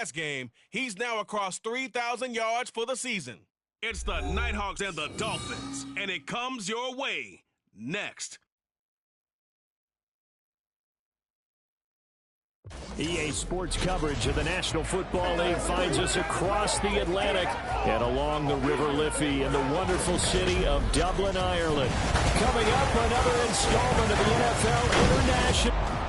last game, he's now across 3,000 yards for the season. It's the Nighthawks and the Dolphins, and it comes your way next. EA Sports coverage of the National Football League finds us across the Atlantic and along the River Liffey in the wonderful city of Dublin, Ireland. Coming up, another installment of the NFL International.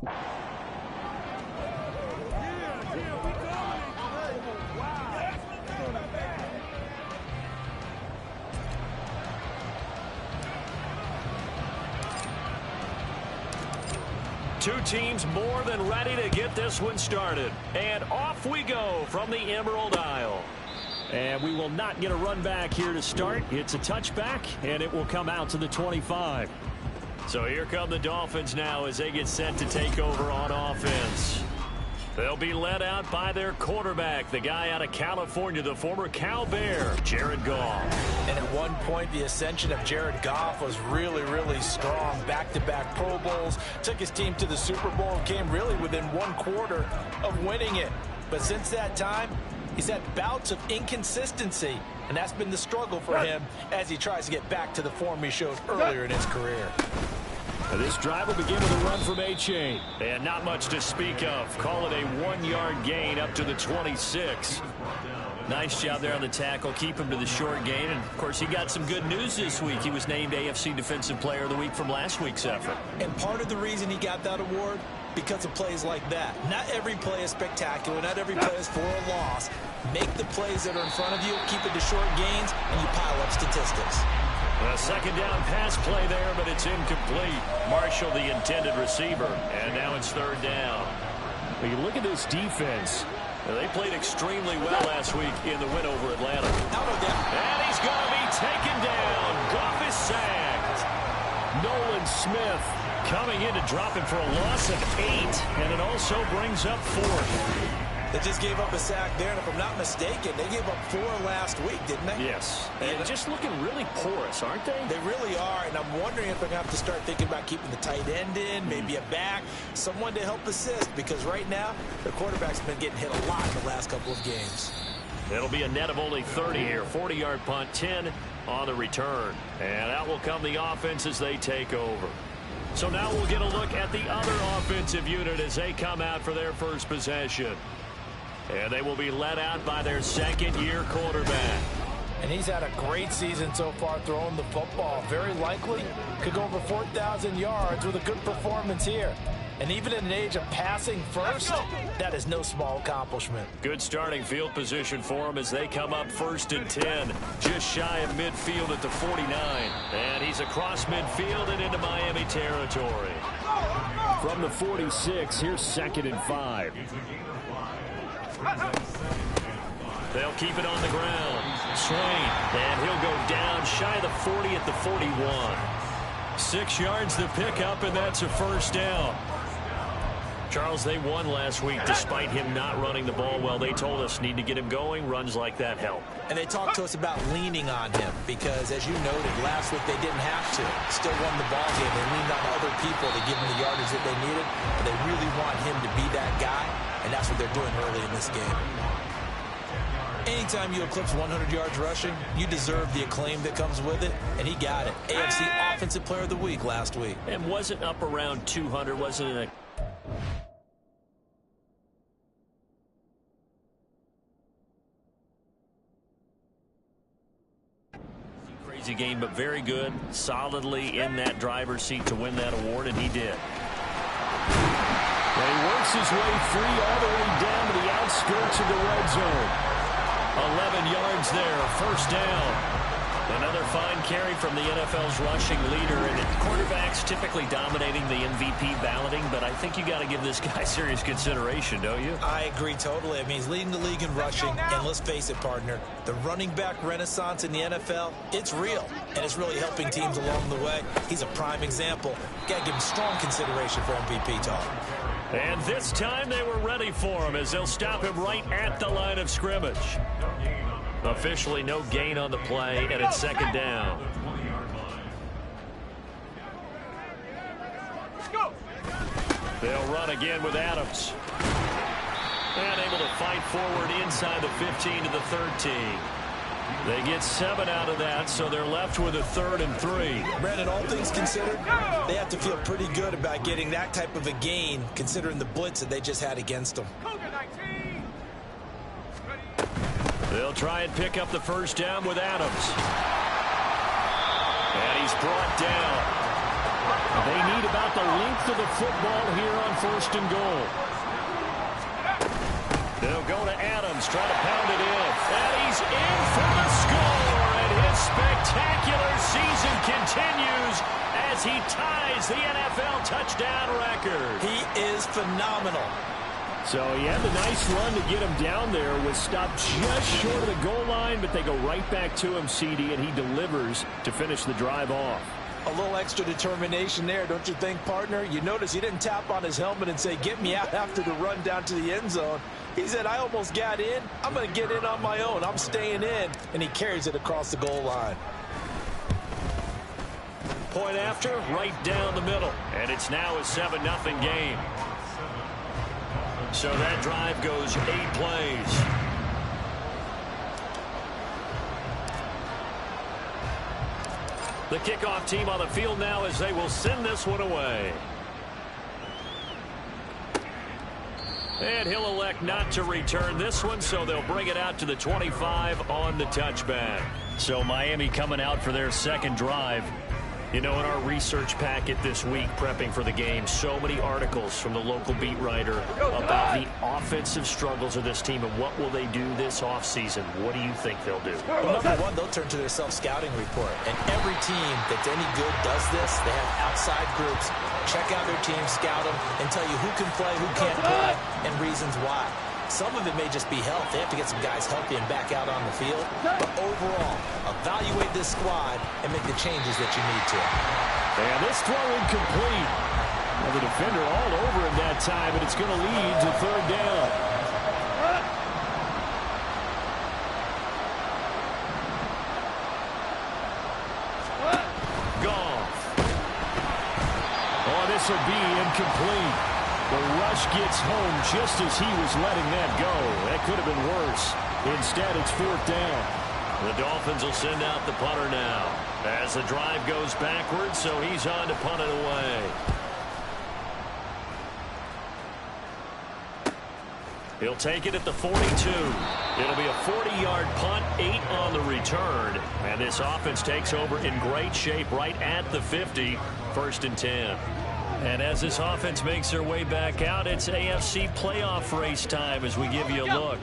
Two teams more than ready to get this one started. And off we go from the Emerald Isle. And we will not get a run back here to start. It's a touchback, and it will come out to the 25. So here come the Dolphins now as they get set to take over on offense. They'll be led out by their quarterback, the guy out of California, the former Cal Bear, Jared Goff. And at one point, the ascension of Jared Goff was really, really strong. Back-to-back Pro Bowls, took his team to the Super Bowl, and came really within one quarter of winning it. But since that time, he's had bouts of inconsistency, and that's been the struggle for him as he tries to get back to the form he showed earlier in his career. This drive will begin with a run from A-Chain. And not much to speak of. Call it a 1-yard gain up to the 26. Nice job there on the tackle. Keep him to the short gain. And, of course, he got some good news this week. He was named AFC Defensive Player of the Week from last week's effort. And part of the reason he got that award, because of plays like that. Not every play is spectacular. Not every play is for a loss. Make the plays that are in front of you, keep it to short gains, and you pile up statistics. A second down pass play there, but it's incomplete. Marshall, the intended receiver, and now it's third down. When you look at this defense, they played extremely well last week in the win over Atlanta. And he's going to be taken down. Goff is sacked. Nolan Smith coming in to drop him for a loss of 8, and it also brings up 4th. They just gave up a sack there, and if I'm not mistaken, they gave up 4 last week, didn't they? Yes. And just looking really porous, aren't they? They really are, and I'm wondering if they're going to have to start thinking about keeping the tight end in, maybe a back, someone to help assist, because right now, their quarterback's been getting hit a lot in the last couple of games. It'll be a net of only 30 here. 40-yard punt, 10 on the return. And out will come the offense as they take over. So now we'll get a look at the other offensive unit as they come out for their first possession. And they will be led out by their second-year quarterback. And he's had a great season so far throwing the football. Very likely could go over 4,000 yards with a good performance here. And even in an age of passing first, that is no small accomplishment. Good starting field position for him as they come up 1st and 10. Just shy of midfield at the 49. And he's across midfield and into Miami territory. From the 46, here's 2nd and 5. They'll keep it on the ground. Swain, and he'll go down shy of the 40 at the 41. 6 yards to pick up, and that's a first down. Charles, they won last week despite him not running the ball well. They told us need to get him going. Runs like that help. And they talked to us about leaning on him because, as you noted, last week they didn't have to. Still won the ball game. They leaned on other people to give them the yardage that they needed. And they really want him to be that guy, and that's what they're doing early in this game. Anytime you eclipse 100 yards rushing, you deserve the acclaim that comes with it, and he got it. AFC Offensive Player of the Week last week. And wasn't up around 200, wasn't it? Crazy game, but very good, solidly in that driver's seat to win that award, and he did. And he works his way free all the way down to the outskirts of the red zone. 11 yards there, first down. Another fine carry from the NFL's rushing leader, and quarterbacks typically dominating the MVP balloting, but I think you got to give this guy serious consideration, don't you? I agree totally. I mean, he's leading the league in rushing, and let's face it, partner, the running back renaissance in the NFL, it's real, and it's really helping teams along the way. He's a prime example. Got to give him strong consideration for MVP talk. And this time they were ready for him as they'll stop him right at the line of scrimmage. Officially no gain on the play, and it's second down. They'll run again with Adams. And able to fight forward inside the 15 to the 13. They get 7 out of that, so they're left with a 3rd and 3. Brandon, all things considered, they have to feel pretty good about getting that type of a gain, considering the blitz that they just had against them. They'll try and pick up the first down with Adams. And he's brought down. They need about about the length of the football here on 1st and goal. They'll go to Adams, try to pound it in. And he's in for the score. And his spectacular season continues as he ties the NFL touchdown record. He is phenomenal. So he had the nice run to get him down there, was stopped just short of the goal line, but they go right back to him, CD, and he delivers to finish the drive off. A little extra determination there, don't you think, partner? You notice he didn't tap on his helmet and say, get me out after the run down to the end zone. He said, I almost got in. I'm going to get in on my own. I'm staying in. And he carries it across the goal line. Point after, right down the middle. And it's now a 7-0 game. So that drive goes 8 plays. The kickoff team on the field now as they will send this one away. And he'll elect not to return this one, so they'll bring it out to the 25 on the touchback. So Miami coming out for their second drive. You know, in our research packet this week, prepping for the game, so many articles from the local beat writer about the offensive struggles of this team and what will they do this offseason. What do you think they'll do? Well, number one, they'll turn to their self-scouting report. And every team that's any good does this. They have outside groups. Check out their team, scout them, and tell you who can play, who can't play, and reasons why. Some of it may just be health. They have to get some guys healthy and back out on the field. But overall, evaluate this squad and make the changes that you need to. And this throw incomplete. Well, the defender all over him that time, and it's going to lead to 3rd down. Goff. Oh, this will be incomplete. The rush gets home just as he was letting that go. That could have been worse. Instead, it's 4th down. The Dolphins will send out the punter now as the drive goes backwards, so he's on to punt it away. He'll take it at the 42. It'll be a 40-yard punt, 8 on the return. And this offense takes over in great shape right at the 50, 1st and 10. And as this offense makes their way back out, it's AFC playoff race time as we give you a look.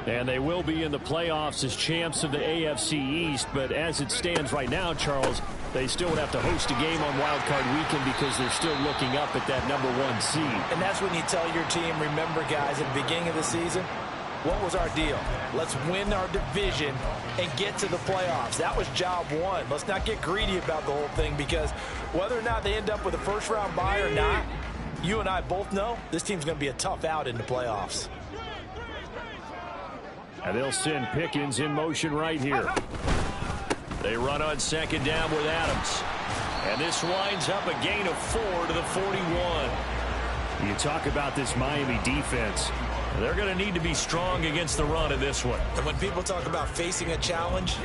And they will be in the playoffs as champs of the AFC East. But as it stands right now, Charles, they still would have to host a game on Wild Card Weekend because they're still looking up at that #1 seed. And that's when you tell your team, remember, guys, at the beginning of the season, what was our deal? Let's win our division and get to the playoffs. That was job one. Let's not get greedy about the whole thing because whether or not they end up with a first-round bye or not, you and I both know this team's going to be a tough out in the playoffs. And they'll send Pickens in motion right here. They run on 2nd down with Adams. And this winds up a gain of 4 to the 41. You talk about this Miami defense. They're going to need to be strong against the run in this one. And when people talk about facing a challenge,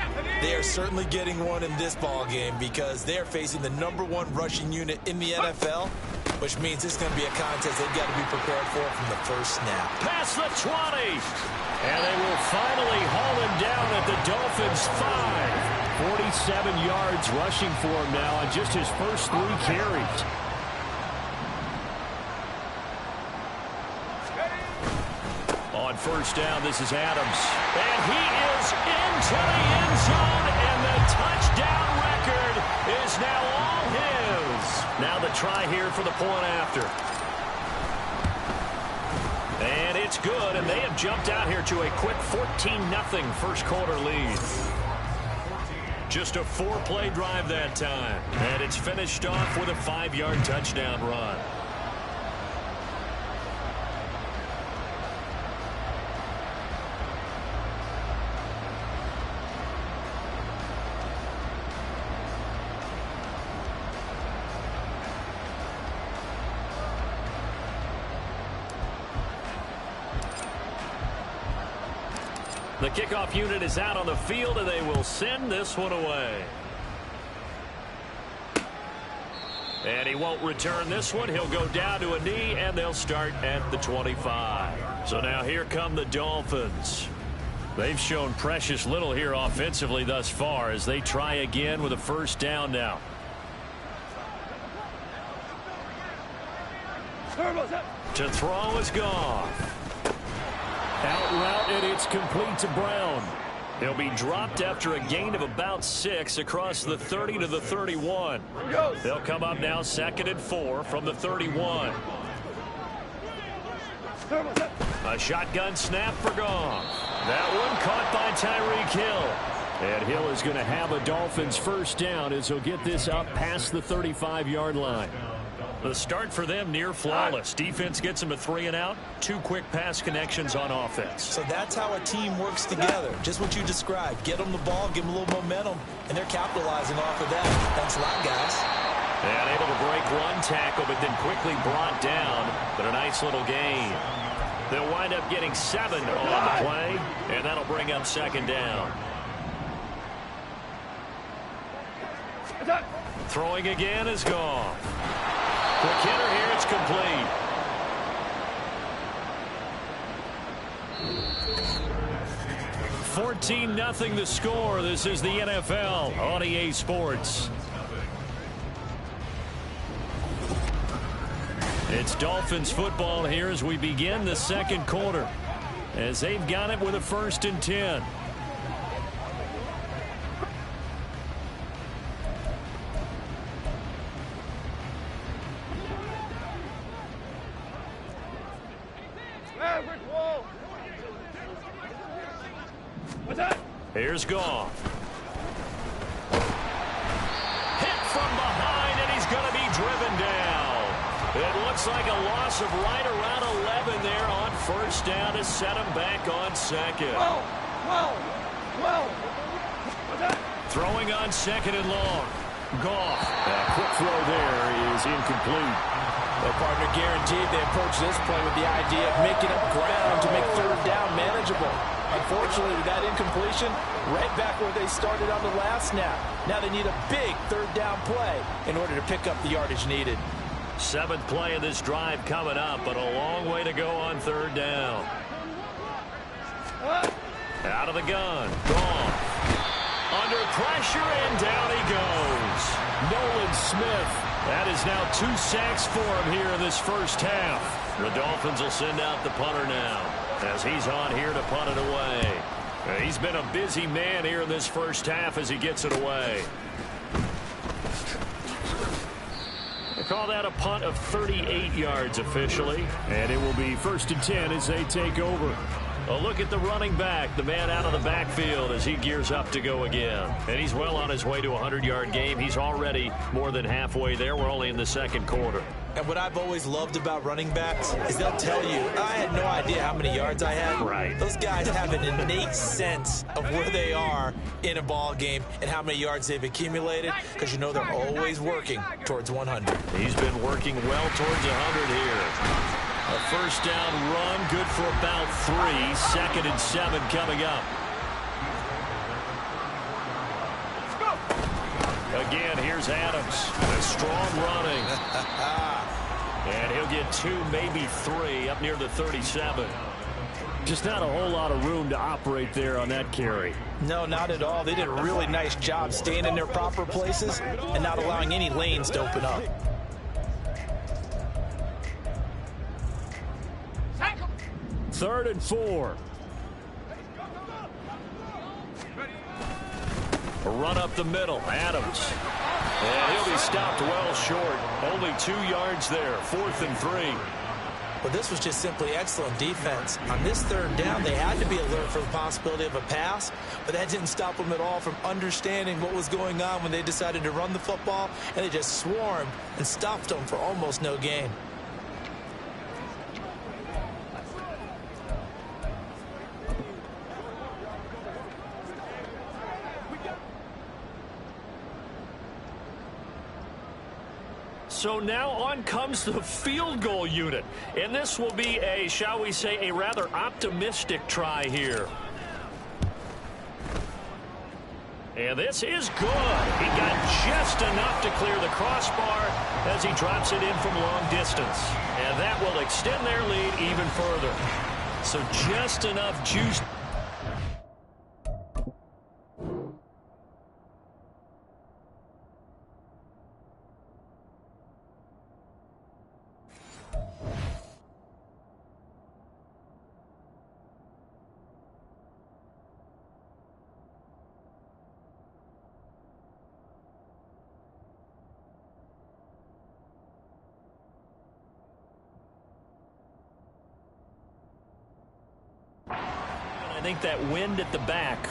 they are certainly getting one in this ball game because they're facing the #1 rushing unit in the NFL, which means it's going to be a contest they've got to be prepared for from the first snap. Past the 20. And they will finally haul him down at the Dolphins' 5. 47 yards rushing for him now on just his first 3 carries. On 1st down, this is Adams. And he is into the end zone, and the touchdown record is now all his. Now the try here for the point after. And it's good, and they have jumped out here to a quick 14-0 first quarter lead. Just a 4-play drive that time. And it's finished off with a 5-yard touchdown run. The kickoff unit is out on the field, and they will send this one away. And he won't return this one. He'll go down to a knee, and they'll start at the 25. So now here come the Dolphins. They've shown precious little here offensively thus far as they try again with a 1st down now. To throw is Goff. Out route, and it's complete to Brown. He'll be dropped after a gain of about 6 across the 30 to the 31. They'll come up now 2nd and 4 from the 31. A shotgun snap for Goff. That one caught by Tyreek Hill. And Hill is going to have a Dolphins first down as he'll get this up past the 35-yard line. The start for them near flawless. Defense gets them a 3 and out. 2 quick pass connections on offense. So that's how a team works together. Just what you described. Get them the ball, give them a little momentum, and they're capitalizing off of that. Thanks a lot, guys. And able to break one tackle, but then quickly brought down. But a nice little gain. They'll wind up getting 7 on the play, and that'll bring up 2nd down. Throwing again is Goff. Quick hitter here, it's complete. $14-0 the score. This is the NFL on EA Sports. It's Dolphins football here as we begin the second quarter, as they've got it with a 1st and 10. Here's Goff. Hit from behind, and he's going to be driven down. It looks like a loss of right around 11 there on 1st down to set him back on 2nd. Throwing on 2nd and long. Goff. A quick throw there is incomplete. Their partner guaranteed they approach this play with the idea of making up ground to make 3rd down manageable. Unfortunately, with that incompletion, right back where they started on the last snap. Now they need a big 3rd down play in order to pick up the yardage needed. 7th play of this drive coming up, but a long way to go on 3rd down. Out of the gun. Goff. Under pressure, and down he goes. Nolan Smith. That is now 2 sacks for him here in this first half. The Dolphins will send out the punter now, as he's on here to punt it away. He's been a busy man here in this first half as he gets it away. They call that a punt of 38 yards officially, and it will be 1st and 10 as they take over. A look at the running back, the man out of the backfield as he gears up to go again. And he's well on his way to a 100-yard game. He's already more than halfway there. We're only in the 2nd quarter. And what I've always loved about running backs is they'll tell you, I had no idea how many yards I had. Right. Those guys have an innate sense of where they are in a ball game and how many yards they've accumulated, because you know they're always working towards 100. He's been working well towards 100 here. A 1st down run, good for about 3. 2nd and 7 coming up. Again, here's Adams. A strong running. And he'll get 2, maybe 3, up near the 37. Just not a whole lot of room to operate there on that carry. No, not at all. They did a really nice job staying in their proper places and not allowing any lanes to open up. 3rd and 4. A run up the middle. Adams. And he'll be stopped well short. Only 2 yards there. 4th and 3. Well, this was just simply excellent defense. On this 3rd down, they had to be alert for the possibility of a pass, but that didn't stop them at all from understanding what was going on when they decided to run the football, and they just swarmed and stopped them for almost no gain. So now on comes the field goal unit. And this will be a, shall we say, a rather optimistic try here. And this is good. He got just enough to clear the crossbar as he drops it in from long distance. And that will extend their lead even further. So just enough juice. think that wind at the back.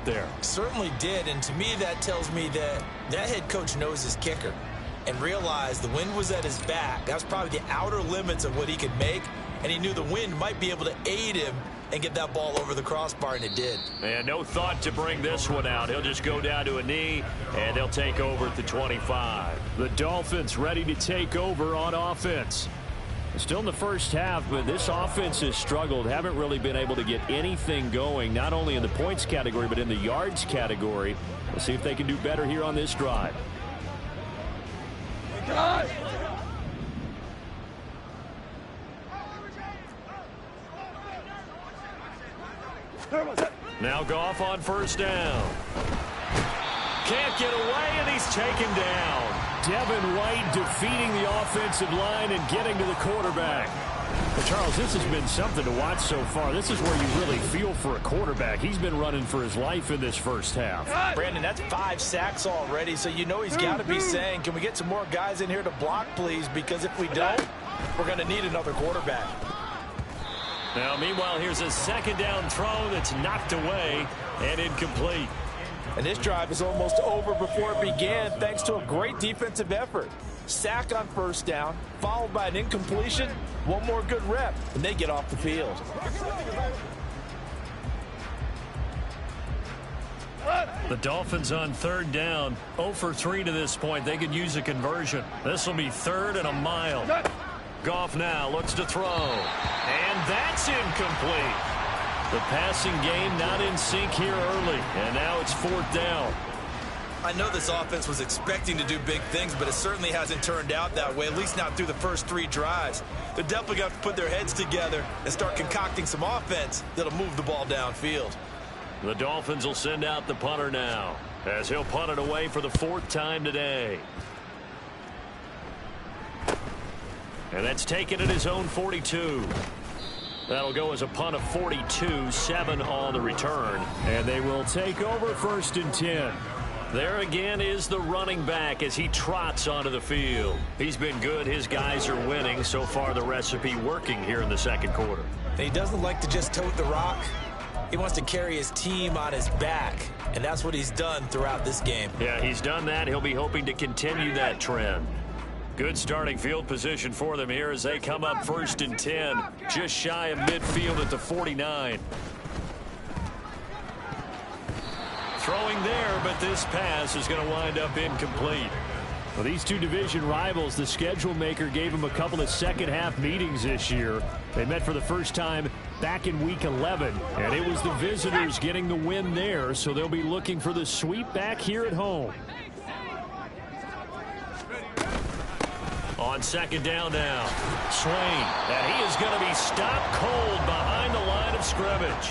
There. Certainly did, and to me that tells me that head coach knows his kicker and realized the wind was at his back. That was probably the outer limits of what he could make, and he knew the wind might be able to aid him and get that ball over the crossbar, and it did. And no thought to bring this one out. He'll just go down to a knee, and they'll take over at the 25. The Dolphins ready to take over on offense. Still in the first half, but this offense has struggled. Haven't really been able to get anything going, not only in the points category, but in the yards category. We'll see if they can do better here on this drive. Now Goff on first down. Can't get away, and he's taken down. Devin White defeating the offensive line and getting to the quarterback. Well, Charles, this has been something to watch so far. This is where you really feel for a quarterback. He's been running for his life in this first half. Brandon, that's 5 sacks already, so you know he's got to be saying, can we get some more guys in here to block, please? Because if we don't, we're going to need another quarterback. Now, meanwhile, here's a second down throw that's knocked away and incomplete. And this drive is almost over before it began thanks to a great defensive effort. Sack on first down, followed by an incompletion. One more good rep, and they get off the field. The Dolphins on third down, 0 for 3 to this point. They could use a conversion. This will be 3rd and a mile. Goff now looks to throw, and that's incomplete. The passing game not in sync here early, and now it's 4th down. I know this offense was expecting to do big things, but it certainly hasn't turned out that way, at least not through the first 3 drives. They're definitely going to have to put their heads together and start concocting some offense that'll move the ball downfield. The Dolphins will send out the punter now, as he'll punt it away for the 4th time today. And that's taken at his own 42. That'll go as a punt of 42, 7 on the return. And they will take over 1st and 10. There again is the running back as he trots onto the field. He's been good. His guys are winning. So far, the recipe working here in the second quarter. He doesn't like to just tote the rock. He wants to carry his team on his back, and that's what he's done throughout this game. Yeah, he's done that. He'll be hoping to continue that trend. Good starting field position for them here as they come up 1st and 10, just shy of midfield at the 49. Throwing there, but this pass is going to wind up incomplete. Well, these two division rivals, the schedule maker gave them a couple of second-half meetings this year. They met for the first time back in Week 11, and it was the visitors getting the win there, so they'll be looking for the sweep back here at home. On 2nd down now, Swain, and he is going to be stopped cold behind the line of scrimmage.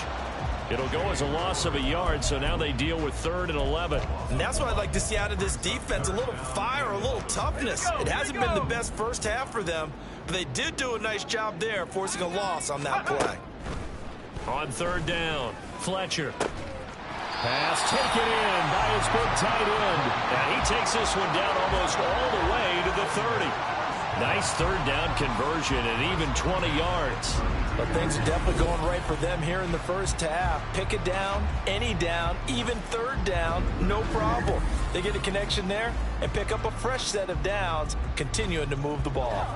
It'll go as a loss of a yard, so now they deal with 3rd and 11. And that's what I'd like to see out of this defense, a little fire, a little toughness. It hasn't been the best first half for them, but they did do a nice job there, forcing a loss on that play. On 3rd down, Fletcher. Pass taken in by his big tight end. And he takes this one down almost all the way to the 30. Nice third down conversion and even 20 yards. But things are definitely going right for them here in the first half. Pick a down, any down, even third down, no problem. They get a connection there and pick up a fresh set of downs, continuing to move the ball.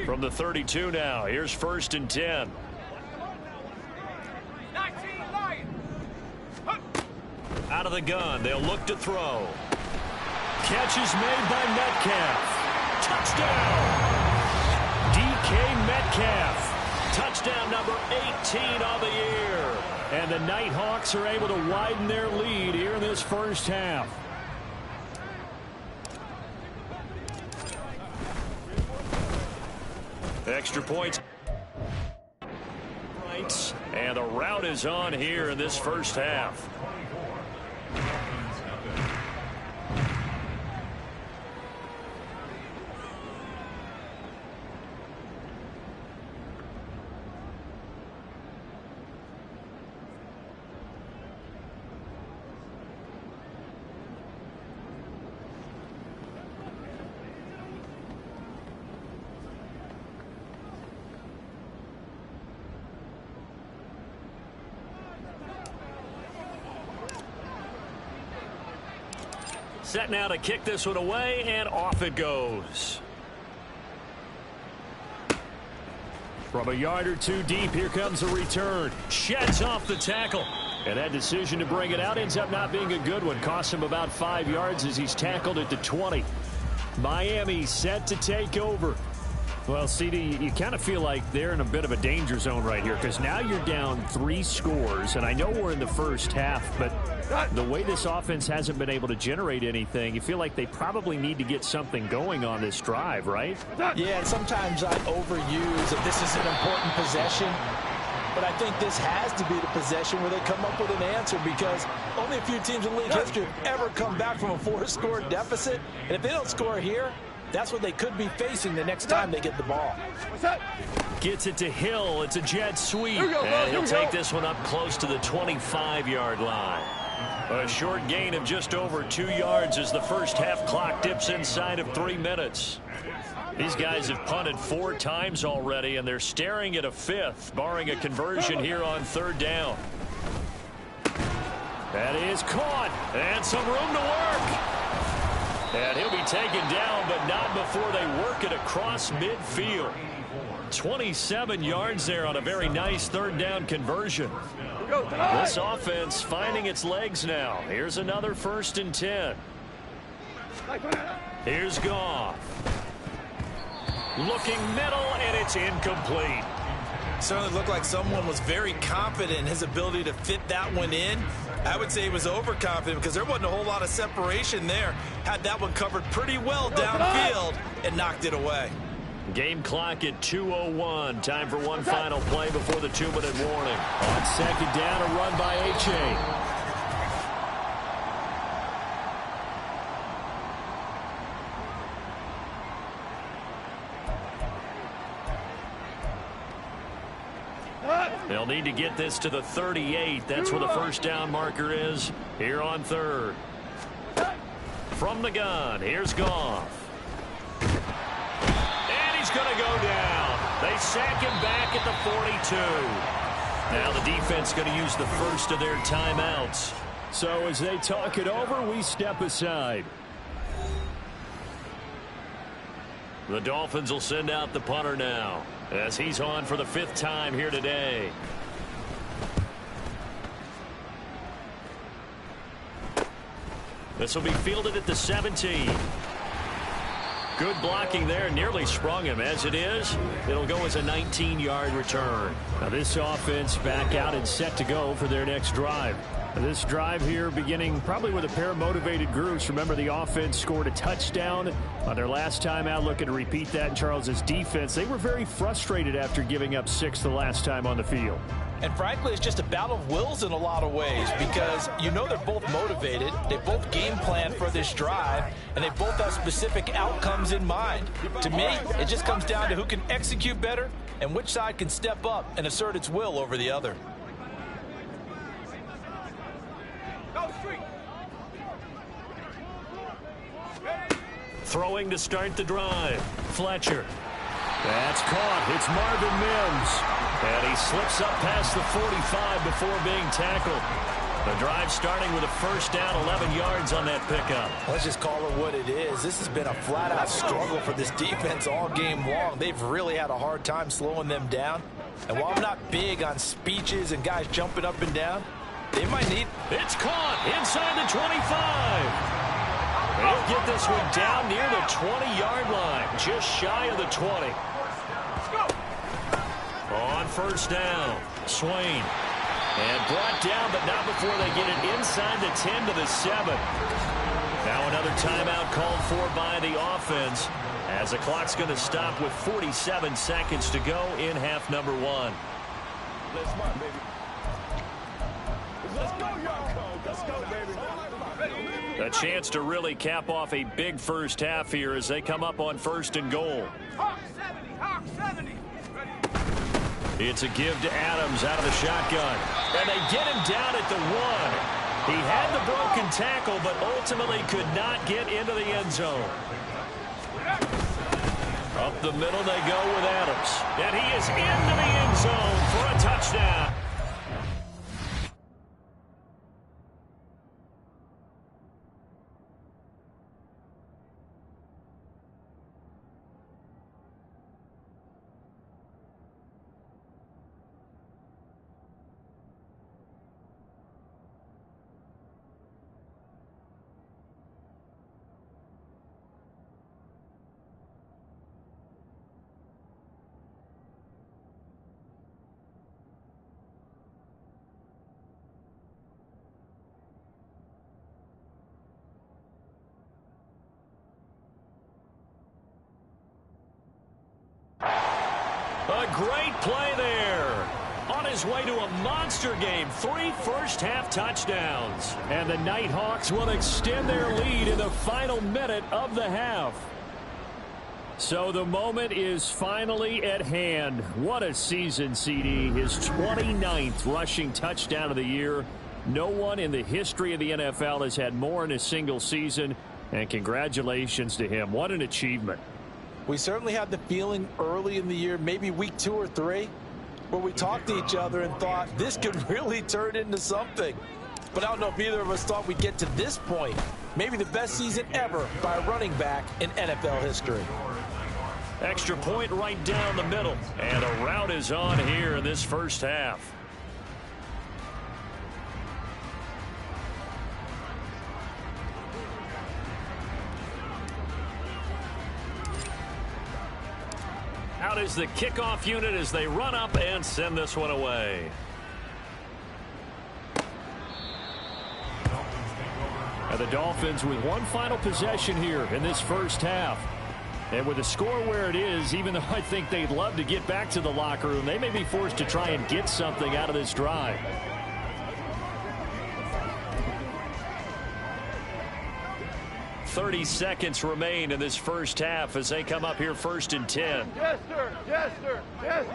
From the 32 now, here's 1st and 10. Out of the gun, they'll look to throw. Catch is made by Metcalf. Touchdown! DK Metcalf. Touchdown number 18 on the year. And the Nighthawks are able to widen their lead here in this first half. Extra points. And the route is on here in this first half. Set now to kick this one away, and off it goes. From a yard or two deep, here comes a return. Sheds off the tackle. And that decision to bring it out ends up not being a good one. Costs him about 5 yards as he's tackled at the 20. Miami set to take over. Well, CD, you kind of feel like they're in a bit of a danger zone right here because now you're down 3 scores, and I know we're in the first half, but the way this offense hasn't been able to generate anything, you feel like they probably need to get something going on this drive, right? Yeah, and sometimes I overuse that this is an important possession, but I think this has to be the possession where they come up with an answer because only a few teams in league history have ever come back from a 4-score deficit, and if they don't score here, that's what they could be facing the next time they get the ball. Gets it to Hill. It's a jet sweep. And he'll take this one up close to the 25-yard line. A short gain of just over 2 yards as the first half clock dips inside of 3 minutes. These guys have punted 4 times already, and they're staring at a 5th, barring a conversion here on 3rd down. That is caught, and some room to work. And he'll be taken down, but not before they work it across midfield. 27 yards there on a very nice 3rd down conversion. This offense finding its legs now. Here's another 1st and 10. Here's Goff. Looking middle, and it's incomplete. Certainly looked like someone was very confident in his ability to fit that one in. I would say he was overconfident because there wasn't a whole lot of separation there. Had that one covered pretty well downfield and knocked it away. Game clock at 2:01. Time for one final play before the 2-minute warning. On 2nd down, a run by H.A. They'll need to get this to the 38. That's where the 1st down marker is here on 3rd. From the gun, here's Goff. And he's going to go down. They sack him back at the 42. Now the defense going to use the first of their timeouts. So as they talk it over, we step aside. The Dolphins will send out the punter now, as he's on for the 5th time here today. This will be fielded at the 17. Good blocking there, nearly sprung him. As it is, it'll go as a 19-yard return. Now this offense back out and set to go for their next drive. This drive here beginning probably with a pair of motivated groups. Remember, the offense scored a touchdown on their last time out. Looking to repeat that in Charles's defense. They were very frustrated after giving up 6 the last time on the field. And frankly, it's just a battle of wills in a lot of ways because you know they're both motivated, they both game plan for this drive, and they both have specific outcomes in mind. To me, it just comes down to who can execute better and which side can step up and assert its will over the other. Throwing to start the drive. Fletcher. That's caught. It's Marvin Mims. And he slips up past the 45 before being tackled. The drive starting with a first down, 11 yards on that pickup. Let's just call it what it is. This has been a flat-out struggle for this defense all game long. They've really had a hard time slowing them down. And while I'm not big on speeches and guys jumping up and down, they might need... It's caught inside the 25. They'll get this one down near the 20-yard line, just shy of the 20. On first down, Swain. And brought down, but not before they get it inside the 10 to the 7. Now another timeout called for by the offense as the clock's going to stop with 47 seconds to go in half number 1. Let's go, baby. Let's go, y'all. Let's go, baby. A chance to really cap off a big first half here as they come up on first and goal. Hawk 70, Hawk 70. It's a give to Adams out of the shotgun. And they get him down at the 1. He had the broken tackle, but ultimately could not get into the end zone. Up the middle they go with Adams. And he is into the end zone for a touchdown. A great play there. On his way to a monster game, 3 first-half touchdowns. And the Nighthawks will extend their lead in the final minute of the half. So the moment is finally at hand. What a season, CD. His 29th rushing touchdown of the year. No one in the history of the NFL has had more in a single season. And congratulations to him. What an achievement. We certainly had the feeling early in the year, maybe week 2 or 3, where we talked to each other and thought this could really turn into something. But I don't know if either of us thought we'd get to this point. Maybe the best season ever by a running back in NFL history. Extra point right down the middle. And a rout is on here in this first half. Out is the kickoff unit as they run up and send this one away. And the Dolphins with one final possession here in this first half. And with the score where it is, even though I think they'd love to get back to the locker room, they may be forced to try and get something out of this drive. "30 seconds remain in this first half as they come up here first and 10. Yes, sir. Yes, sir. Yes,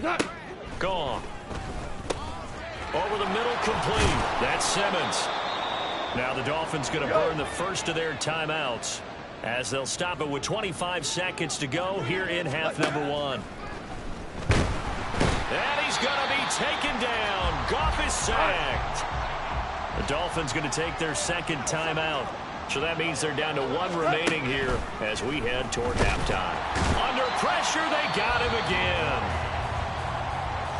sir. Gone. Over the middle, complete. That's Simmons. Now the Dolphins going to burn the first of their timeouts as they'll stop it with 25 seconds to go here in half number 1. And he's going to be taken down. Goff is sacked. The Dolphins going to take their second timeout. So that means they're down to 1 remaining here as we head toward halftime. Under pressure, they got him again.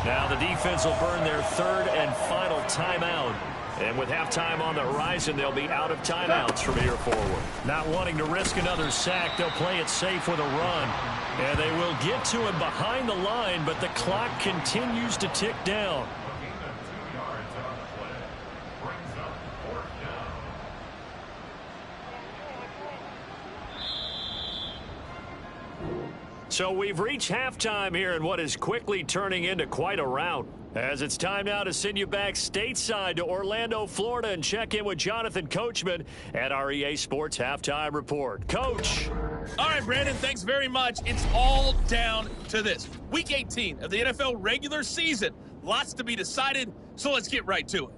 Now the defense will burn their third and final timeout. And with halftime on the horizon, they'll be out of timeouts from here forward. Not wanting to risk another sack, they'll play it safe with a run. And they will get to him behind the line, but the clock continues to tick down. So we've reached halftime here in what is quickly turning into quite a rout. As it's time now to send you back stateside to Orlando, Florida, and check in with Jonathan Coachman at our EA Sports Halftime Report. Coach. All right, Brandon, thanks very much. It's all down to this. Week 18 of the NFL regular season. Lots to be decided, so let's get right to it.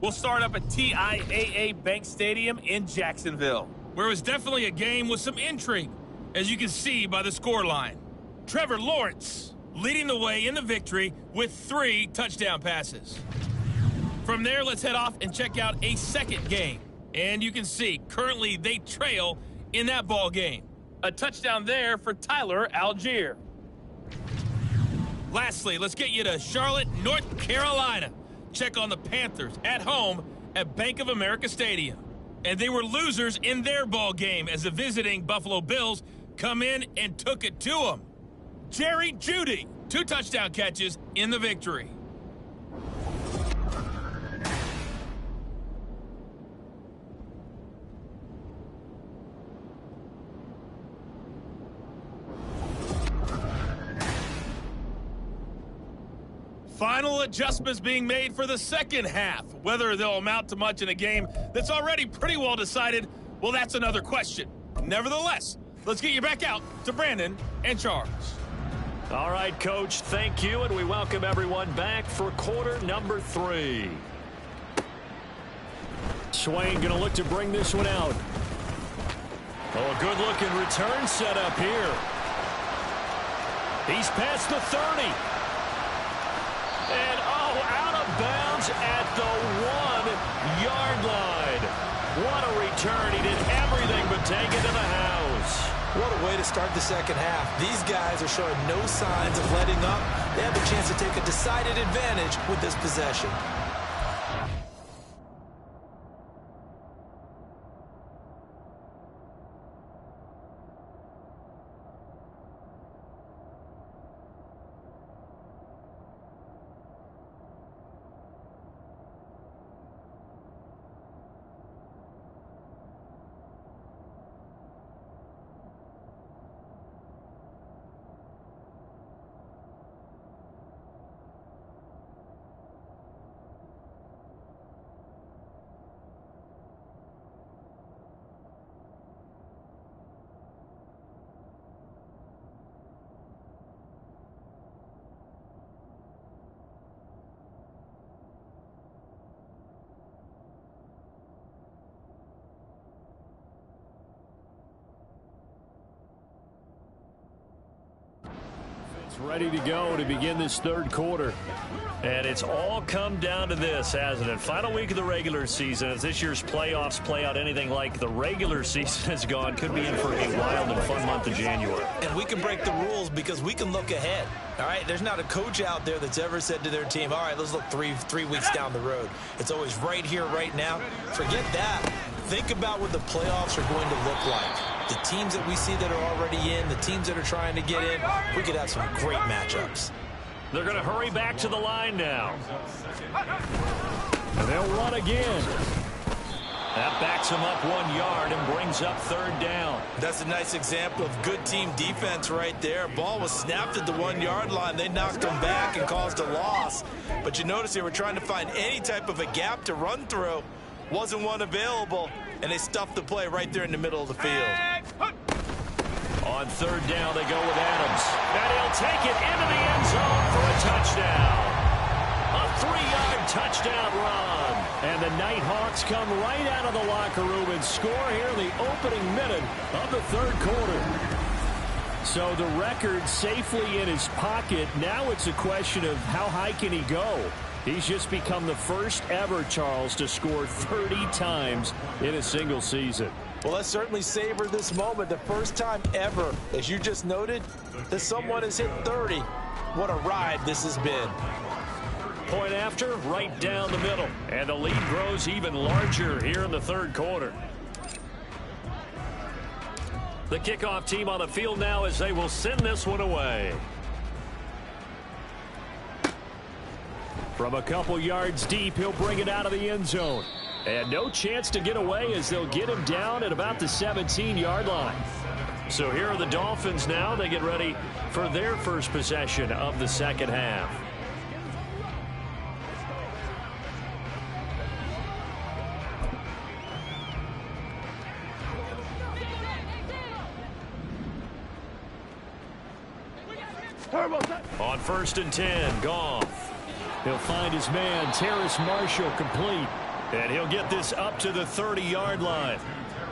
We'll start up at TIAA Bank Stadium in Jacksonville, where it was definitely a game with some intrigue, as you can see by the score line. Trevor Lawrence leading the way in the victory with 3 touchdown passes. From there, let's head off and check out a second game. And you can see, currently they trail in that ball game. A touchdown there for Tyler Algier. Lastly, let's get you to Charlotte, North Carolina. Check on the Panthers at home at Bank of America Stadium. And they were losers in their ball game as the visiting Buffalo Bills come in and took it to them. Jerry Jeudy, 2 touchdown catches in the victory. Final adjustments being made for the second half. Whether they'll amount to much in a game that's already pretty well decided, well, that's another question. Nevertheless, let's get you back out to Brandon and Charles. All right, Coach, thank you, and we welcome everyone back for quarter number 3. Swain going to look to bring this one out. Oh, a good-looking return set up here. He's past the 30. And, out of bounds at the 1-yard line. What a return. He did everything but take it to the house. What a way to start the second half. These guys are showing no signs of letting up. They have the chance to take a decided advantage with this possession. Ready to go to begin this third quarter. And it's all come down to this, hasn't it? Final week of the regular season. As this year's playoffs play out anything like the regular season has gone, could be in for a wild and fun month of January. And we can break the rules because we can look ahead. All right, there's not a coach out there that's ever said to their team, all right, let's look three weeks down the road. It's always right here, right now. Forget that. Think about what the playoffs are going to look like. The teams that we see that are already in, the teams that are trying to get in, we could have some great matchups. They're going to hurry back to the line now. And they'll run again. That backs him up 1 yard and brings up third down. That's a nice example of good team defense right there. Ball was snapped at the 1 yard line. They knocked him back and caused a loss. But you notice they were trying to find any type of a gap to run through. Wasn't one available, and they stuffed the play right there in the middle of the field. On third down, they go with Adams. And he'll take it into the end zone for a touchdown. A 3-yard touchdown run. And the Nighthawks come right out of the locker room and score here in the opening minute of the third quarter. So the record safely in his pocket. Now it's a question of how high can he go? He's just become the first ever, Charles, to score 30 times in a single season. Well, let's certainly savor this moment. The first time ever, as you just noted, that someone has hit 30. What a ride this has been. Point after, right down the middle. And the lead grows even larger here in the third quarter. The kickoff team on the field now as they will send this one away. From a couple yards deep, he'll bring it out of the end zone. And no chance to get away as they'll get him down at about the 17-yard line. So here are the Dolphins now. They get ready for their first possession of the second half. On 1st and 10, Goff. He'll find his man, Terrace Marshall, complete. And he'll get this up to the 30-yard line.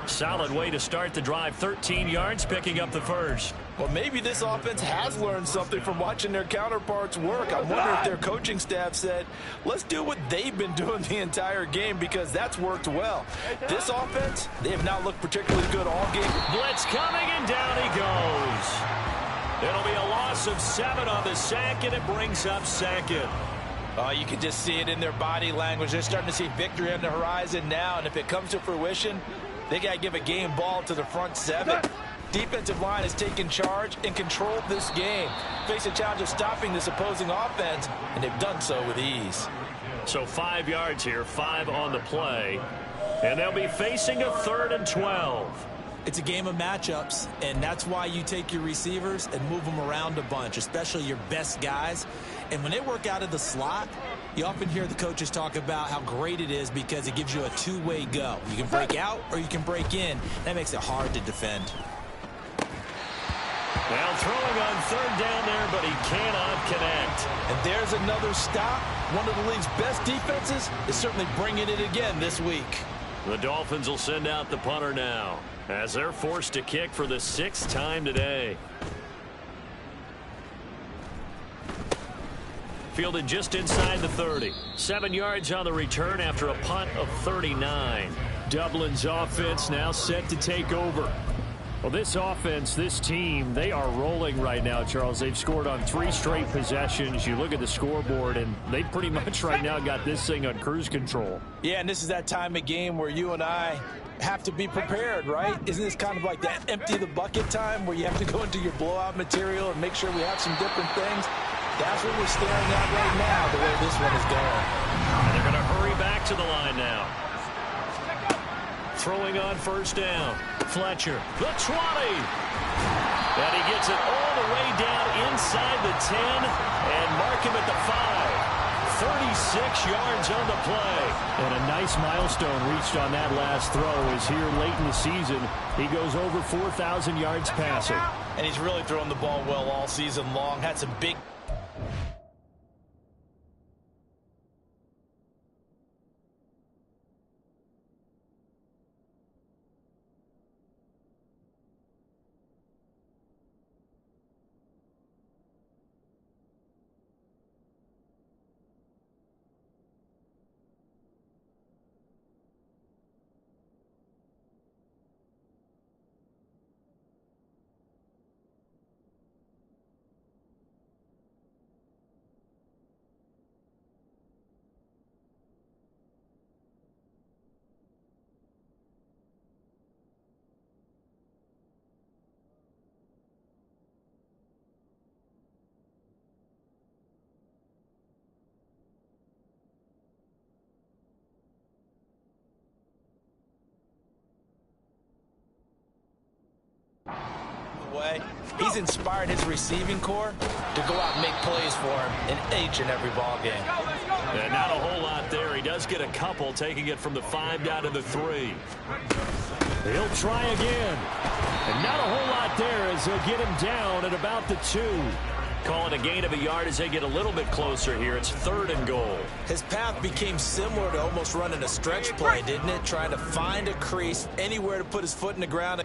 Solid way to start the drive, 13 yards, picking up the first. Well, maybe this offense has learned something from watching their counterparts work. I wonder if their coaching staff said, let's do what they've been doing the entire game, because that's worked well. This offense, they have not looked particularly good all game. Blitz coming, and down he goes. It'll be a loss of 7 on the sack, and it brings up second. You can just see it in their body language. They're starting to see victory on the horizon now, and if it comes to fruition, they got to give a game ball to the front 7. Defensive line has taken charge and controlled this game. Face a challenge of stopping this opposing offense, and they've done so with ease. So 5 yards here, 5 on the play, and they'll be facing a 3rd and 12. It's a game of matchups, and that's why you take your receivers and move them around a bunch, especially your best guys. And when they work out of the slot, you often hear the coaches talk about how great it is because it gives you a two-way go. You can break out or you can break in. That makes it hard to defend. Well, throwing on 3rd down there, but he cannot connect. And there's another stop. One of the league's best defenses is certainly bringing it again this week. The Dolphins will send out the punter now as they're forced to kick for the 6th time today. Fielded just inside the 30. 7 yards on the return after a punt of 39. Dublin's offense now set to take over. Well, this offense, this team, they are rolling right now, Charles. They've scored on 3 straight possessions. You look at the scoreboard, and they pretty much right now got this thing on cruise control. Yeah, and this is that time of game where you and I have to be prepared, right? Isn't this kind of like that empty the bucket time where you have to go into your blowout material and make sure we have some different things? That's what we're staring at right now, the way this one is going. And they're going to hurry back to the line now. Throwing on 1st down. Fletcher, the 20. And he gets it all the way down inside the 10 and mark him at the 5. 36 yards on the play. And a nice milestone reached on that last throw as here late in the season, he goes over 4,000 yards passing. And he's really thrown the ball well all season long. Had some big... way. He's inspired his receiving core to go out and make plays for him in each and every ball game. And not a whole lot there. He does get a couple, taking it from the 5 down to the 3. He'll try again. And not a whole lot there as they'll get him down at about the 2. Calling a gain of a yard as they get a little bit closer here. It's 3rd and goal. His path became similar to almost running a stretch play, didn't it? Trying to find a crease, anywhere to put his foot in the ground.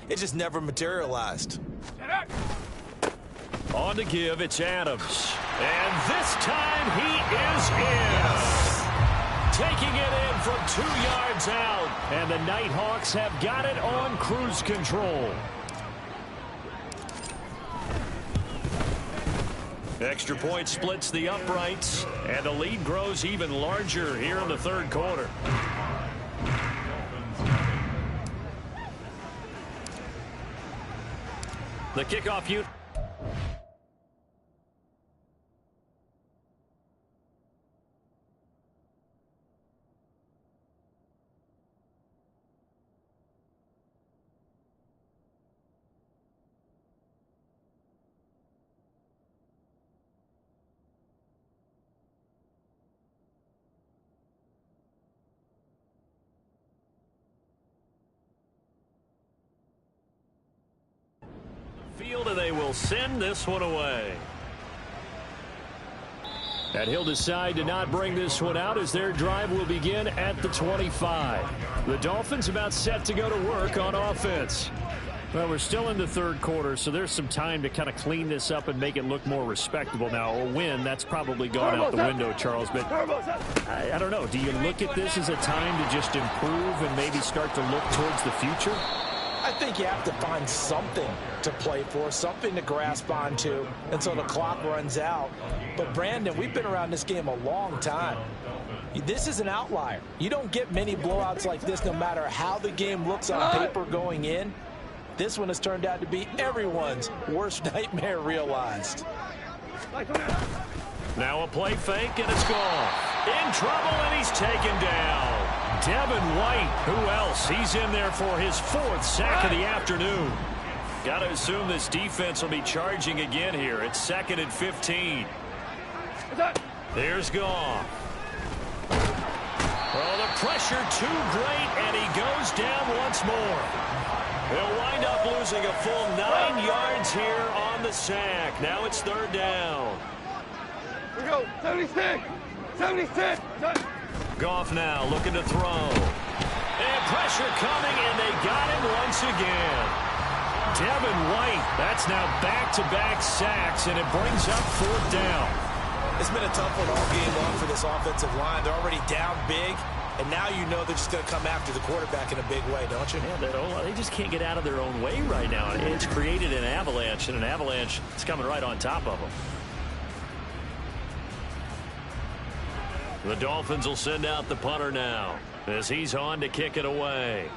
it just never materialized. On to give, it's Adams. And this time he is in. Taking it in from 2 yards out. And the Nighthawks have got it on cruise control. Extra point splits the uprights, and the lead grows even larger here in the third quarter. The kickoff unit. Field, and they will send this one away. And he'll decide to not bring this one out as their drive will begin at the 25. The Dolphins about set to go to work on offense. Well, we're still in the third quarter, so there's some time to kind of clean this up and make it look more respectable. Now, a win, that's probably gone out the window, Charles, but I don't know. Do you look at this as a time to just improve and maybe start to look towards the future? I think you have to find something to play for, something to grasp onto until the clock runs out. But, Brandon, we've been around this game a long time. This is an outlier. You don't get many blowouts like this no matter how the game looks on paper going in. This one has turned out to be everyone's worst nightmare realized. Now a play fake, and it's gone. In trouble, and he's taken down. Dubin White, who else? He's in there for his 4th sack of the afternoon. Got to assume this defense will be charging again here. It's 2nd and 15. There's Goff. Oh, the pressure too great, and he goes down once more. He'll wind up losing a full 9 yards here on the sack. Now it's 3rd down. We go, 76, 76. Goff now looking to throw. And pressure coming, and they got him once again. Devin White, that's now back-to-back sacks, and it brings up 4th down. It's been a tough one all game long for this offensive line. They're already down big, and now you know they're just going to come after the quarterback in a big way, don't you? Yeah, they just can't get out of their own way right now. It's created an avalanche, and an avalanche is coming right on top of them. The Dolphins will send out the punter now as he's on to kick it away.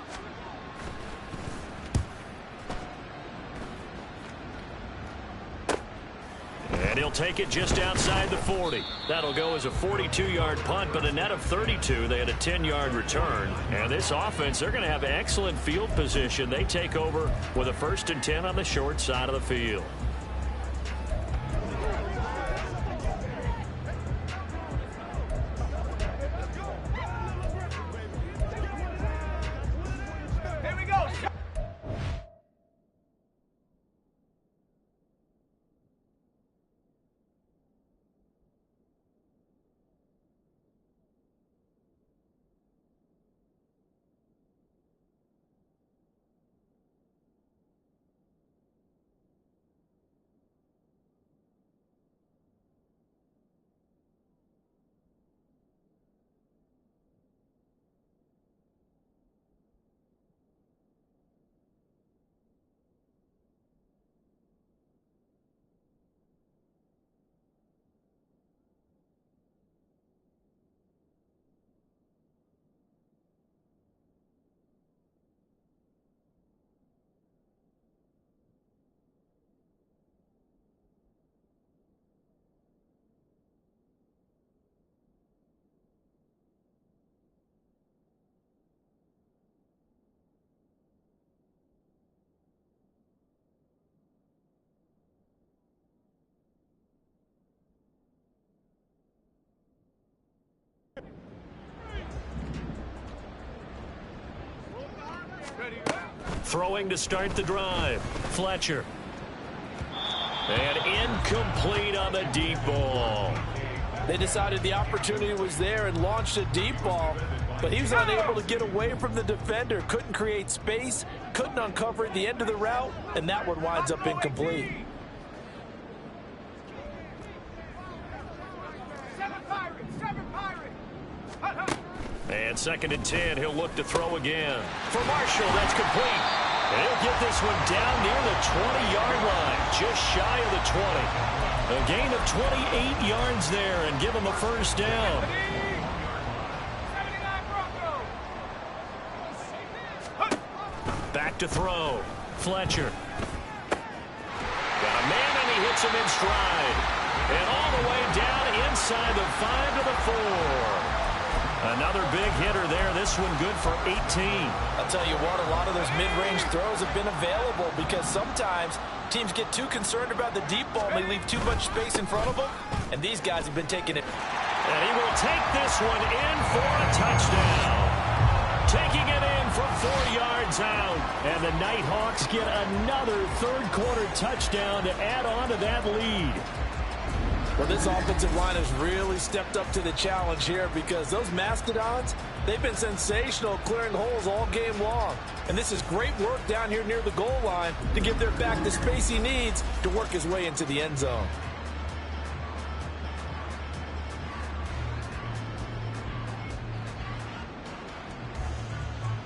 And he'll take it just outside the 40. That'll go as a 42-yard punt, but a net of 32. They had a 10-yard return. And this offense, they're going to have excellent field position. They take over with a 1st and 10 on the short side of the field. Throwing to start the drive. Fletcher. And incomplete on the deep ball. They decided the opportunity was there and launched a deep ball, but he was unable to get away from the defender. Couldn't create space, couldn't uncover at the end of the route, and that one winds up incomplete. And 2nd and 10, he'll look to throw again. For Marshall, that's complete. And he'll get this one down near the 20-yard line, just shy of the 20. A gain of 28 yards there and give him a first down. Back to throw. Fletcher. Got a man, and he hits him in stride. And all the way down inside the 5 to the 4. Another big hitter there. This one good for 18. I'll tell you what, a lot of those mid-range throws have been available because sometimes teams get too concerned about the deep ball and they leave too much space in front of them, and these guys have been taking it. And he will take this one in for a touchdown. Taking it in from 4 yards out. And the Nighthawks get another third-quarter touchdown to add on to that lead. Well, this offensive line has really stepped up to the challenge here because those Mastodons, they've been sensational clearing holes all game long. And this is great work down here near the goal line to give their back the space he needs to work his way into the end zone.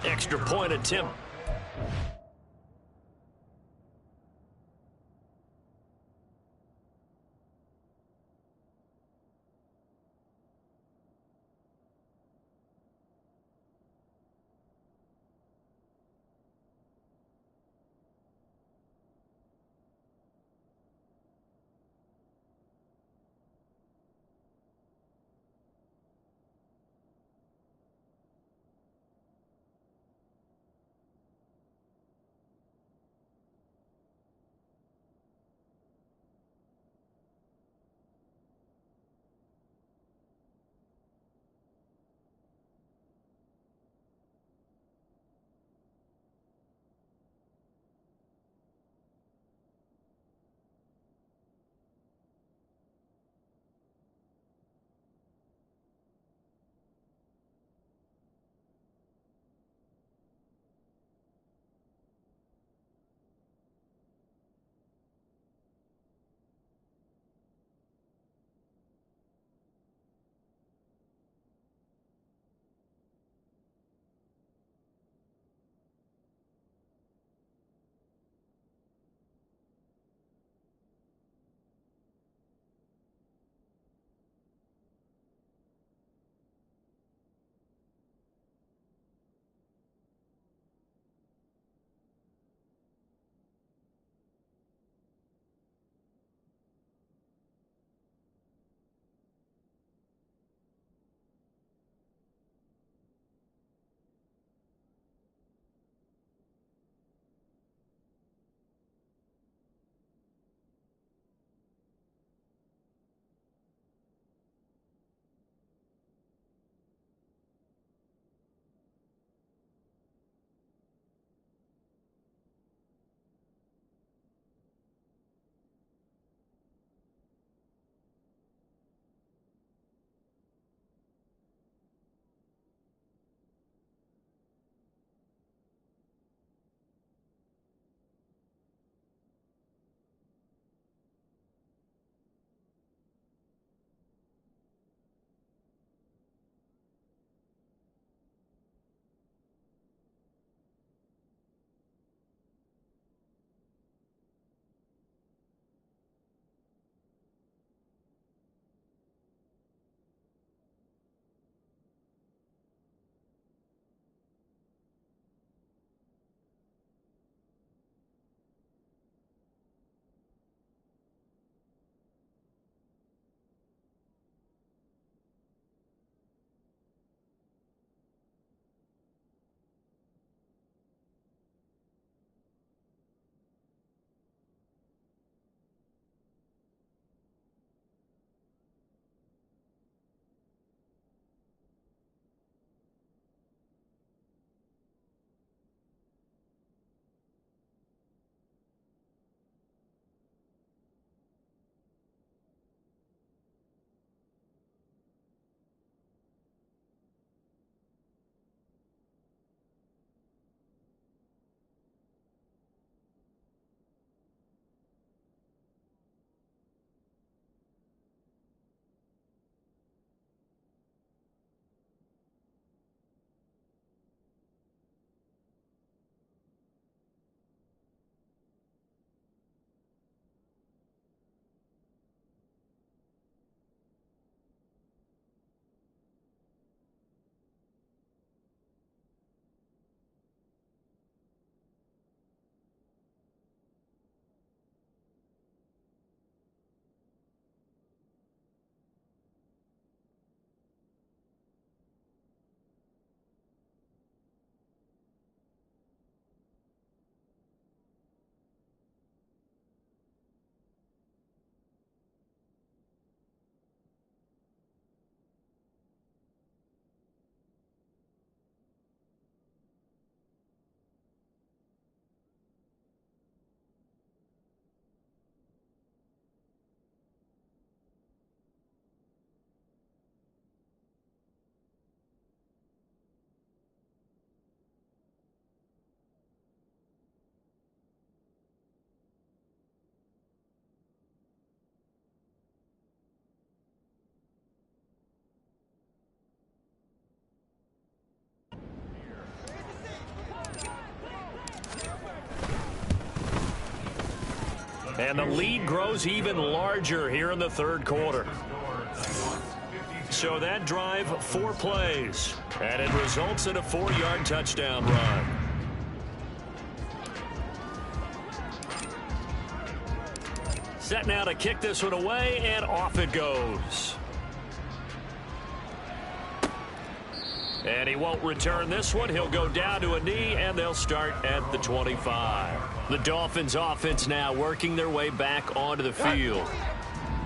Extra point attempt. And the lead grows even larger here in the third quarter. So that drive, 4 plays, and it results in a 4-yard touchdown run. Set now to kick this one away, and off it goes. And he won't return this one. He'll go down to a knee, and they'll start at the 25. The Dolphins offense now working their way back onto the field.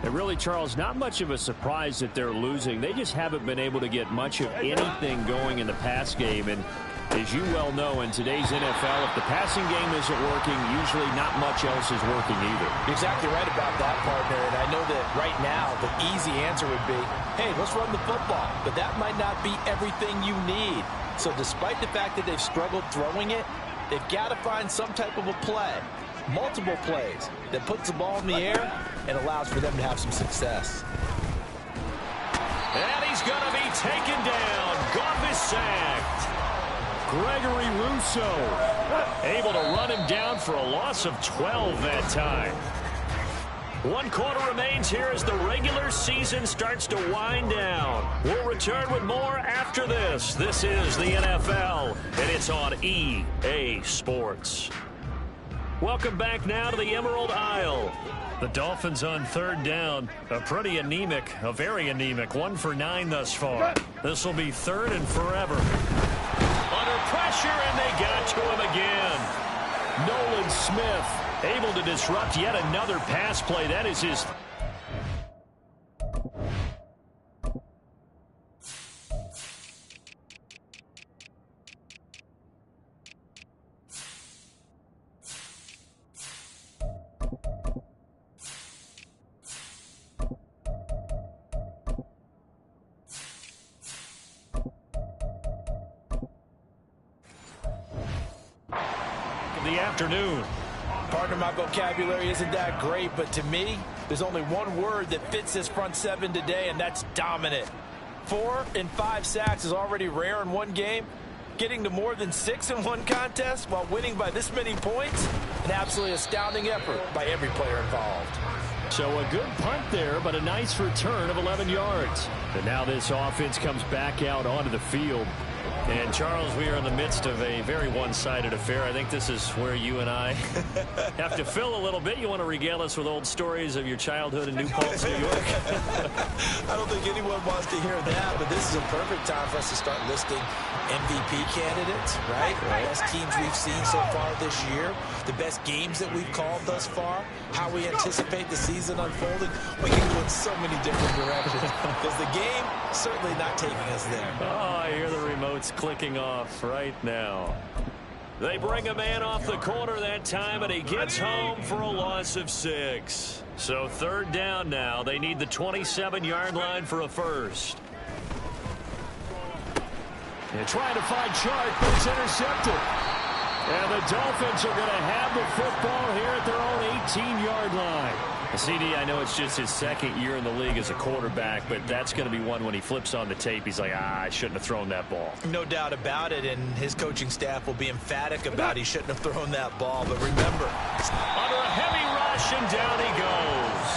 And really, Charles, not much of a surprise that they're losing. They just haven't been able to get much of anything going in the pass game. And as you well know, in today's NFL, if the passing game isn't working, usually not much else is working either. You're exactly right about that, partner. And I know that right now the easy answer would be, hey, let's run the football. But that might not be everything you need. So despite the fact that they've struggled throwing it, they've got to find some type of a play, multiple plays, that puts the ball in the air and allows for them to have some success. And he's going to be taken down. Goff is sacked. Gregory Rousseau able to run him down for a loss of 12 that time. 1 quarter remains here as the regular season starts to wind down. We'll return with more after this. This is the NFL, and it's on EA Sports. Welcome back now to the Emerald Isle. The Dolphins on 3rd down. A very anemic 1 for 9 thus far. This will be 3rd and forever. Under pressure, and they got to him again. Nolan Smith able to disrupt yet another pass play. That is his... the afternoon. Partner, my vocabulary isn't that great, but to me, there's only one word that fits this front 7 today, and that's dominant. 4 and 5 sacks is already rare in one game. Getting to more than 6 in one contest while winning by this many points, an absolutely astounding effort by every player involved. So a good punt there, but a nice return of 11 yards. And now this offense comes back out onto the field. And, Charles, we are in the midst of a very one-sided affair. I think this is where you and I have to fill a little bit. You want to regale us with old stories of your childhood in New Paltz, New York? I don't think anyone wants to hear that, but this is a perfect time for us to start listing MVP candidates, right? The best teams we've seen so far this year, the best games that we've called thus far, how we anticipate the season unfolding. We can go in so many different directions because the game certainly not taking us there. Oh, I hear the remote's clicking off right now. They bring a man off the corner that time, and he gets home for a loss of 6. So 3rd down now. They need the 27-yard line for a first. They're trying to find Chark, but it's intercepted. And the Dolphins are going to have the football here at their own 18-yard line. CD, I know it's just his 2nd year in the league as a quarterback, but that's going to be one when he flips on the tape, he's like, I shouldn't have thrown that ball. No doubt about it, and his coaching staff will be emphatic about he shouldn't have thrown that ball. But remember, under a heavy rush, and down he goes.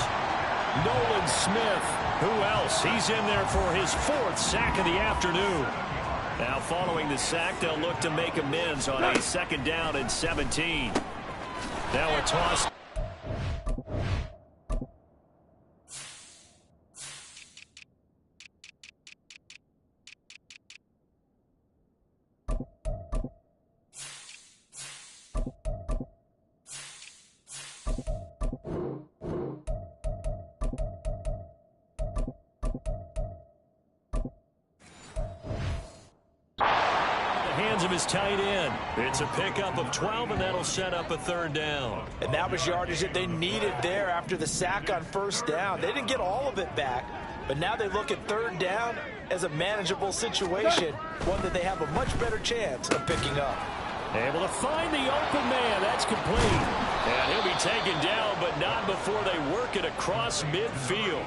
Nolan Smith. Who else? He's in there for his 4th sack of the afternoon. Now following the sack, they'll look to make amends on a 2nd down and 17. Now a toss. Of his tight end. It's a pickup of 12, and that'll set up a 3rd down. And that was yardage that they needed there after the sack on 1st down. They didn't get all of it back, but now they look at 3rd down as a manageable situation, one that they have a much better chance of picking up. Able to find the open man. That's complete. And he'll be taken down, but not before they work it across midfield.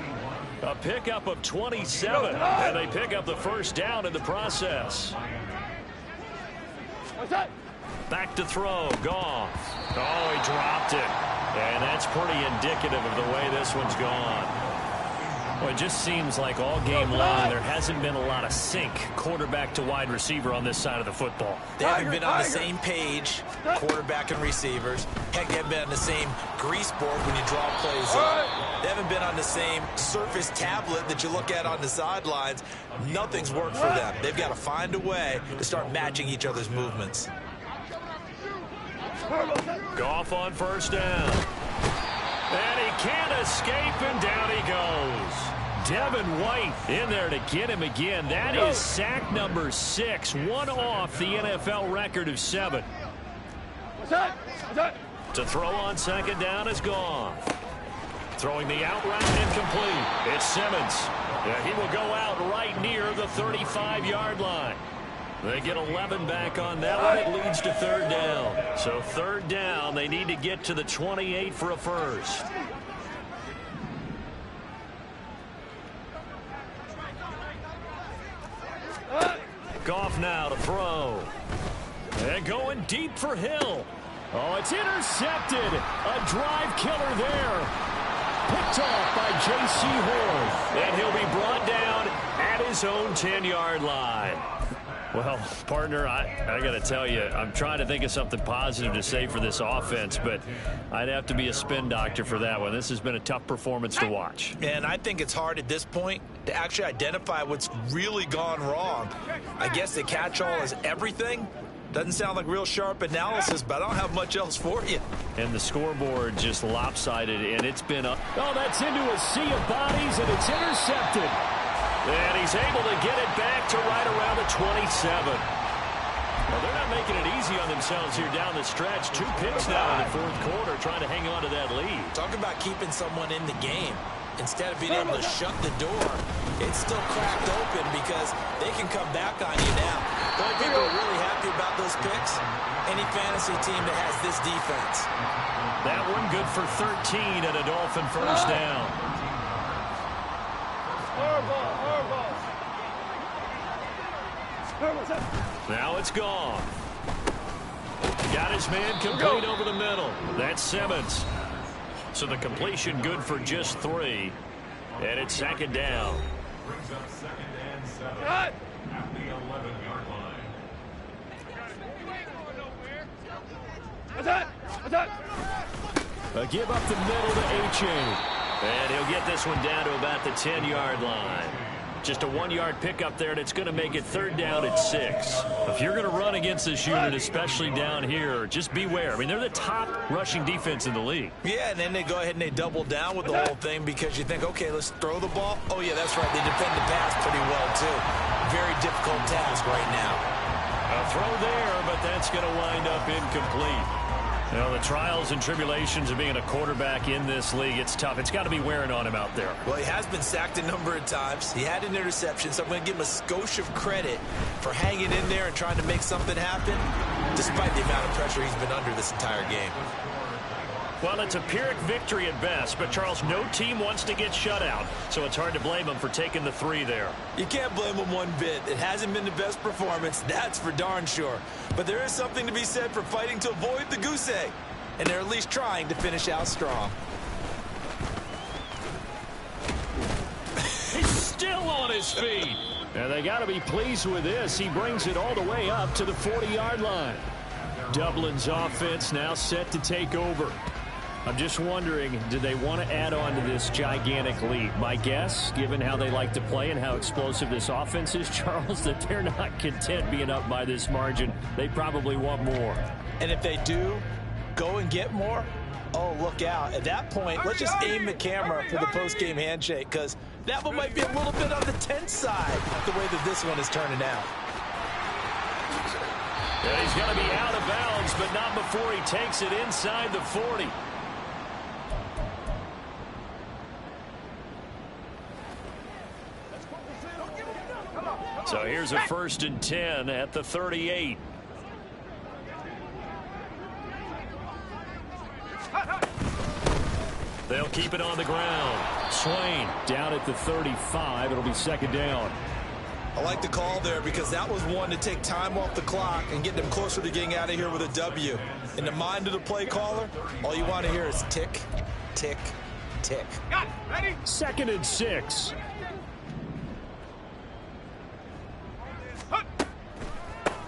A pickup of 27, and they pick up the 1st down in the process. Back to throw. Goff. Oh, he dropped it. And that's pretty indicative of the way this one's gone. Well, it just seems like all game long there hasn't been a lot of sync quarterback to wide receiver on this side of the football. They haven't been on the same page, quarterback and receivers. Heck, they haven't been on the same grease board when you draw plays up. They haven't been on the same surface tablet that you look at on the sidelines. Nothing's worked for them. They've got to find a way to start matching each other's movements. Goff on first down. And he can't escape, and down he goes. Devin White in there to get him again. That is sack number 6, one off the NFL record of 7. To throw on second down is Goff. Throwing the out route incomplete. It's Simmons. Yeah, he will go out right near the 35-yard line. They get 11 back on that one. It leads to third down. So third down, they need to get to the 28 for a first. Goff now to throw. And going deep for Hill. Oh, it's intercepted. A drive killer there. Picked off by J.C. Horn. And he'll be brought down at his own 10-yard line. Well, partner, I got to tell you, I'm trying to think of something positive to say for this offense, but I'd have to be a spin doctor for that one. This has been a tough performance to watch. And I think it's hard at this point to actually identify what's really gone wrong. I guess the catch-all is everything. Doesn't sound like real sharp analysis, but I don't have much else for you. And the scoreboard just lopsided, and it's been up. Oh, that's into a sea of bodies, and it's intercepted. And he's able to get it back to right around the 27. Well, they're not making it easy on themselves here down the stretch. 2 picks now in the fourth quarter, trying to hang on to that lead. Talk about keeping someone in the game. Instead of being able to shut the door, it's still cracked open because they can come back on you now. The only people who are really happy about those picks, any fantasy team that has this defense. That one good for 13 and a Dolphin first down. Now it's gone. Got his man complete over the middle. That's Simmons. So the completion good for just 3. And it's second down. Brings up second and 7 at the 11-yard line. A give up the middle to H.A. And he'll get this one down to about the 10-yard line. Just a 1-yard pickup there, and it's going to make it third down at 6. If you're going to run against this unit, especially down here, just beware. I mean, they're the top rushing defense in the league. Yeah, and then they go ahead and they double down with the whole thing because you think, okay, let's throw the ball. Oh, yeah, that's right. They defend the pass pretty well, too. Very difficult task right now. A throw there, but that's going to wind up incomplete. You know, the trials and tribulations of being a quarterback in this league, it's tough. It's got to be wearing on him out there. Well, he has been sacked a number of times. He had an interception, so I'm going to give him a skosh of credit for hanging in there and trying to make something happen, despite the amount of pressure he's been under this entire game. Well, it's a Pyrrhic victory at best, but, Charles, no team wants to get shut out, so it's hard to blame him for taking the 3 there. You can't blame him one bit. It hasn't been the best performance, that's for darn sure. But there is something to be said for fighting to avoid the goose egg, and they're at least trying to finish out strong. He's still on his feet. And they got to be pleased with this. He brings it all the way up to the 40-yard line. Dublin's offense now set to take over. I'm just wondering, do they want to add on to this gigantic lead? My guess, given how they like to play and how explosive this offense is, Charles, that they're not content being up by this margin. They probably want more. And if they do go and get more, oh, look out. At that point, let's just aim the camera for the post-game handshake because that one might be a little bit on the tense side the way that this one is turning out. And he's going to be out of bounds, but not before he takes it inside the 40. So here's a 1st and 10 at the 38. They'll keep it on the ground. Swain down at the 35. It'll be second down. I like the call there because that was one to take time off the clock and get them closer to getting out of here with a W. In the mind of the play caller, all you want to hear is tick, tick, tick. Got it. Ready? 2nd and 6.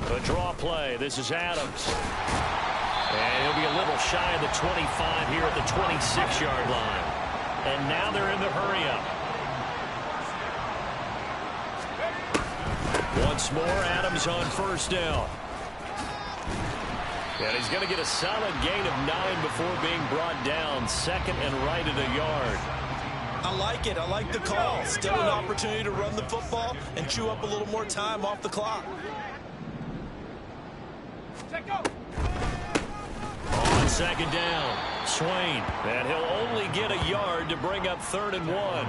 The draw play. This is Adams. And he'll be a little shy of the 25 here at the 26-yard line. And now they're in the hurry-up. Once more, Adams on 1st down. And he's going to get a solid gain of 9 before being brought down. 2nd and right at a yard. I like it. I like the call. Still an opportunity to run the football and chew up a little more time off the clock. On 2nd down, Swain. And he'll only get a yard to bring up 3rd and 1.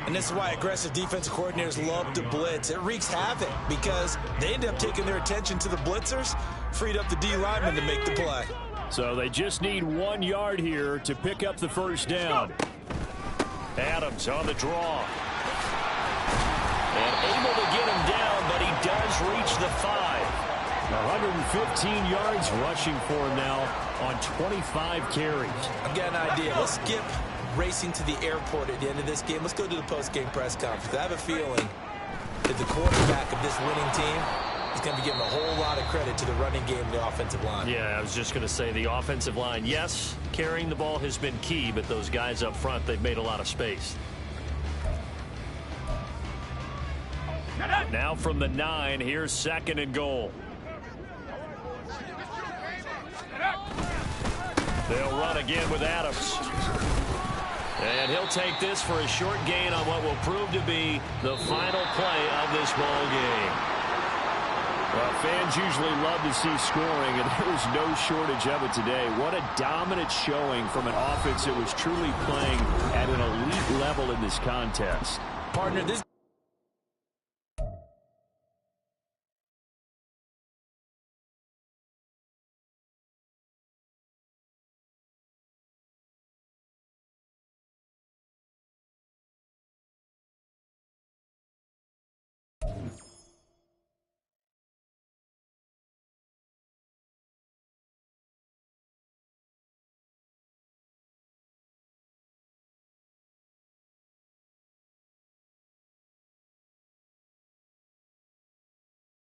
And this is why aggressive defensive coordinators love to blitz. It wreaks havoc because they end up taking their attention to the blitzers, freed up the D lineman to make the play. So they just need 1 yard here to pick up the 1st down. Adams on the draw. And able to get him down, but he does reach the 5. 115 yards rushing for him now on 25 carries. I've got an idea. Let's skip racing to the airport at the end of this game. Let's go to the post-game press conference. I have a feeling that the quarterback of this winning team is going to be giving a whole lot of credit to the running game and the offensive line. Yeah, I was just going to say the offensive line. Yes, carrying the ball has been key, but those guys up front, they've made a lot of space. Now from the 9, here's 2nd and goal. They'll run again with Adams. And he'll take this for a short gain on what will prove to be the final play of this ball game. Well, fans usually love to see scoring, and there was no shortage of it today. What a dominant showing from an offense that was truly playing at an elite level in this contest. Partner, this